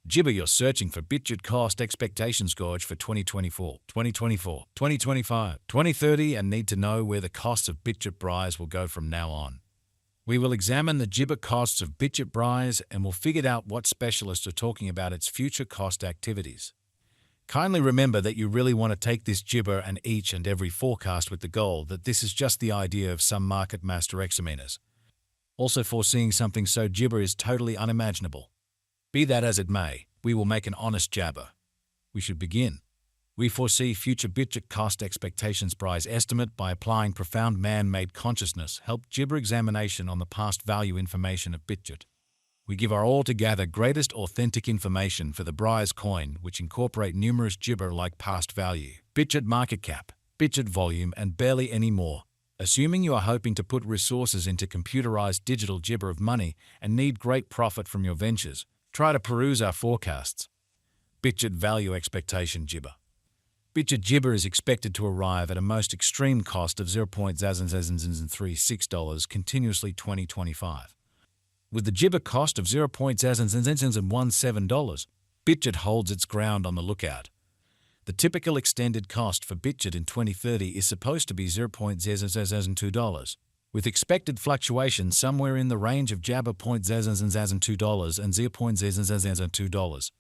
Gibber, you're searching for Bitgert cost expectations gauge for 2024, 2024, 2025, 2030 and need to know where the costs of Bitgert Brise will go from now on. We will examine the Gibber costs of Bitgert Brise and will figure out what specialists are talking about its future cost activities. Kindly remember that you really want to take this Gibber and each and every forecast with the goal that this is just the idea of some market master examiners. Also, foreseeing something so Gibber is totally unimaginable. Be that as it may, we will make an honest jabber. We should begin. We foresee future Bitgert cost expectations Brise estimate by applying profound man-made consciousness help Gibber examination on the past value information of Bitgert. We give our altogether greatest authentic information for the Brise coin, which incorporate numerous Gibber like past value, Bitgert market cap, Bitgert volume and barely any more. Assuming you are hoping to put resources into computerized digital Gibber of money and need great profit from your ventures, try to peruse our forecasts. Bitgert value expectation Gibber. Bitgert Gibber is expected to arrive at a most extreme cost of $0.036 continuously 2025. With the Gibber cost of $0.017, Bitgert holds its ground on the lookout. The typical extended cost for Bitgert in 2030 is supposed to be $0.002, with expected fluctuation somewhere in the range of $0.002 and $0.002.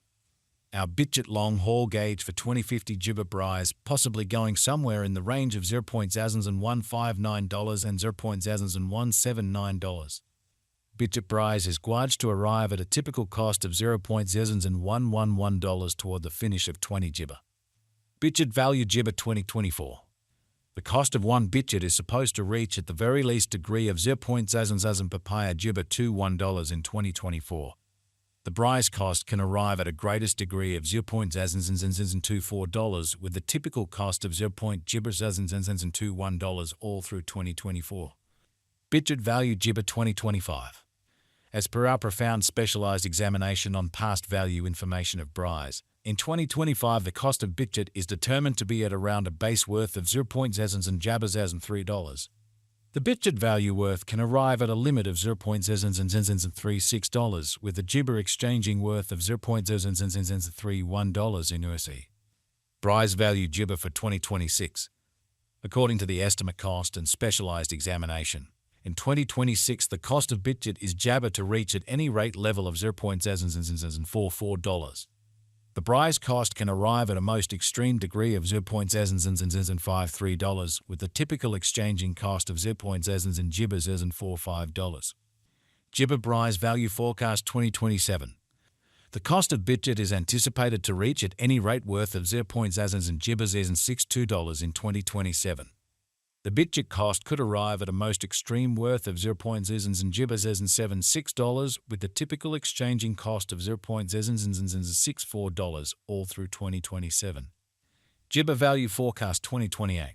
Our Bitgert long-haul gauge for 2050 Gibber Brise possibly going somewhere in the range of $0.0159 and $0.0179. Bitgert Brise is gauged to arrive at a typical cost of $0.0111 toward the finish of 20 Gibber. Bitgert value Gibber 2024. The cost of one Bitgert is supposed to reach at the very least degree of $0.000 papaya Gibber $21 in 2024. The Brise cost can arrive at a greatest degree of $0.00024 with the typical cost of $0.00021 all through 2024. Bitgert value Gibber 2025. As per our profound specialized examination on past value information of Brise, in 2025 the cost of Bitgert is determined to be at around a base worth of $0.003. The Bitgert value worth can arrive at a limit of $0.036 with the Gibber exchanging worth of $0.031 in USD. Brise value Gibber for 2026. According to the estimate cost and specialized examination, in 2026 the cost of Bitgert is jabber to reach at any rate level of $0.00044. The Brise cost can arrive at a most extreme degree of $0.00053 with the typical exchanging cost of $0.00045. Gibber Brise value forecast 2027. The cost of Bitgert is anticipated to reach at any rate worth of $0.00062 in 2027. The Bitgert cost could arrive at a most extreme worth of $0.00076 with the typical exchanging cost of $0.00064 all through 2027. Gibber value forecast 2028.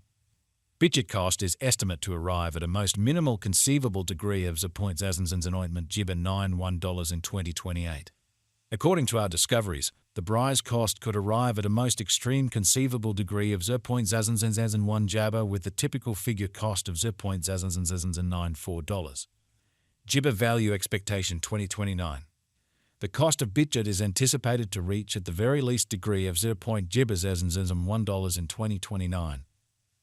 Bitgert cost is estimate to arrive at a most minimal conceivable degree of $0.000 Gibber $91 in 2028. According to our discoveries, the Brise cost could arrive at a most extreme conceivable degree of $0.00001 jabber with the typical figure cost of $0.00094. Gibber value expectation 2029. The cost of Bitgert is anticipated to reach at the very least degree of $0.00001 in 2029.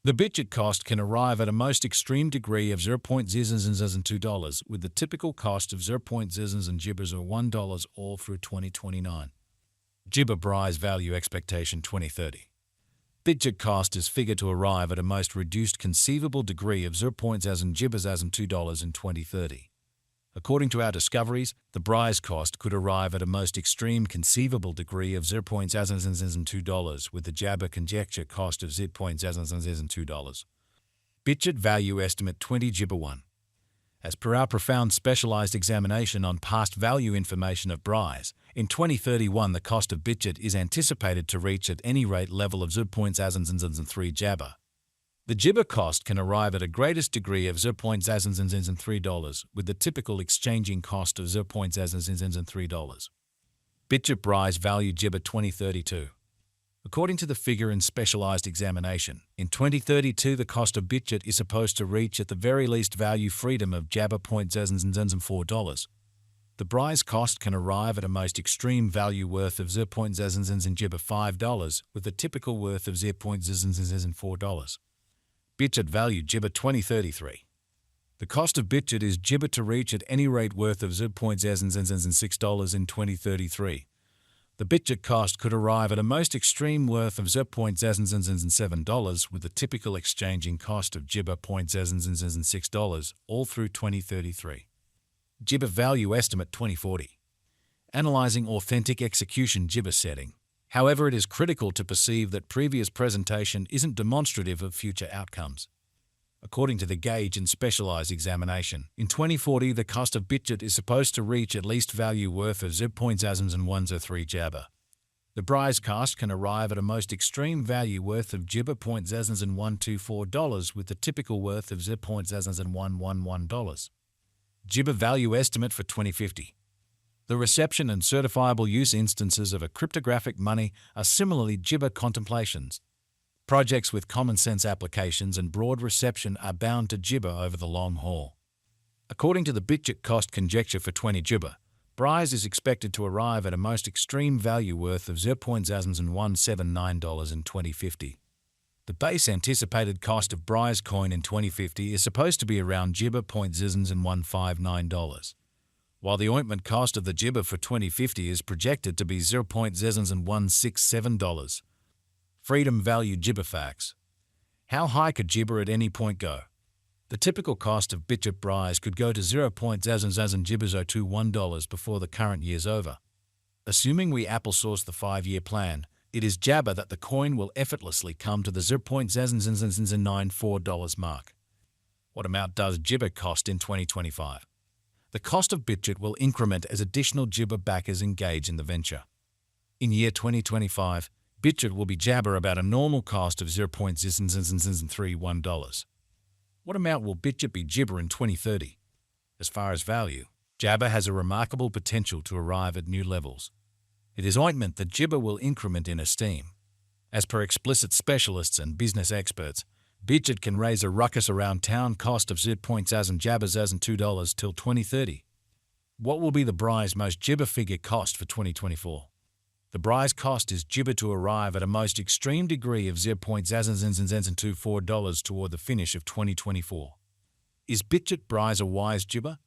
The Bitgert cost can arrive at a most extreme degree of $0.00002 with the typical cost of $0.000 or $1 all through 2029. Gibber Brise value expectation 2030. Bitgert cost is figured to arrive at a most reduced conceivable degree of $0.00002 in 2030. According to our discoveries, the Brise cost could arrive at a most extreme conceivable degree of $0.002 with the jabber conjecture cost of $0.002. Bitgert value estimate 20 Gibber 1. As per our profound specialized examination on past value information of Brise, in 2031 the cost of Bitgert is anticipated to reach at any rate level of $0.003 jabber. The Gibber cost can arrive at a greatest degree of $0.003 with the typical exchanging cost of $0.003. Bitgert Brise value Gibber 2032. According to the figure in specialized examination, in 2032 the cost of Bitgert is supposed to reach at the very least value freedom of jabber $0.004. The Brise cost can arrive at a most extreme value worth of 0.000 Gibber $5, with a typical worth of 0.000 $4. Bitgert value Gibber 2033. The cost of Bitgert is Gibber to reach at any rate worth of 0.000 $6 in 2033. The Bitgert cost could arrive at a most extreme worth of 0.000 $7, with a typical exchanging cost of Gibber 0.000 $6 all through 2033. Gibber value estimate 2040. Analyzing authentic execution Gibber setting. However, it is critical to perceive that previous presentation isn't demonstrative of future outcomes. According to the Gauge and Specialized examination, in 2040 the cost of Bitgert is supposed to reach at least value worth of 0.00103 Gibber. The Brise cost can arrive at a most extreme value worth of Gibber $0.0124, with the typical worth of $0.111. Gibber value estimate for 2050. The reception and certifiable use instances of a cryptographic money are similarly Gibber contemplations. Projects with common sense applications and broad reception are bound to Gibber over the long haul. According to the Bitgert cost conjecture for 20 Gibber, Brise is expected to arrive at a most extreme value worth of $0.0179 in 2050. The base anticipated cost of Brise coin in 2050 is supposed to be around Gibber $0.00159, while the ointment cost of the Gibber for 2050 is projected to be $0.00167. Freedom value Gibber facts. How high could Gibber at any point go? The typical cost of Bitgert Brise could go to 0.000 Gibbers $0.021 before the current year's over. Assuming we applesauce the 5-year plan, it is Jabber that the coin will effortlessly come to the $0.00094 mark. What amount does Gibber cost in 2025? The cost of Bitgert will increment as additional Gibber backers engage in the venture. In year 2025, Bitgert will be Jabber about a normal cost of $0.00031. What amount will Bitgert be Gibber in 2030? As far as value, Jabber has a remarkable potential to arrive at new levels. It is ointment that Gibber will increment in esteem. As per explicit specialists and business experts, Bitgert can raise a ruckus around town cost of 0.000 Jabbers as $2 till 2030. What will be the Brise most Gibber figure cost for 2024? The Brise cost is Gibber to arrive at a most extreme degree of $0.00024 toward the finish of 2024. Is Bitgert Brise a wise Gibber?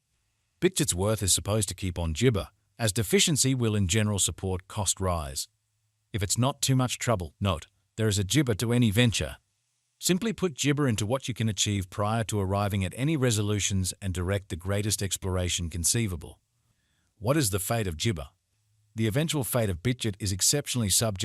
Bitgert's worth is supposed to keep on Gibber, as deficiency will in general support cost rise. If it's not too much trouble, note, there is a Gibber to any venture. Simply put Gibber into what you can achieve prior to arriving at any resolutions and direct the greatest exploration conceivable. What is the fate of Gibber? The eventual fate of Bitgert is exceptionally subject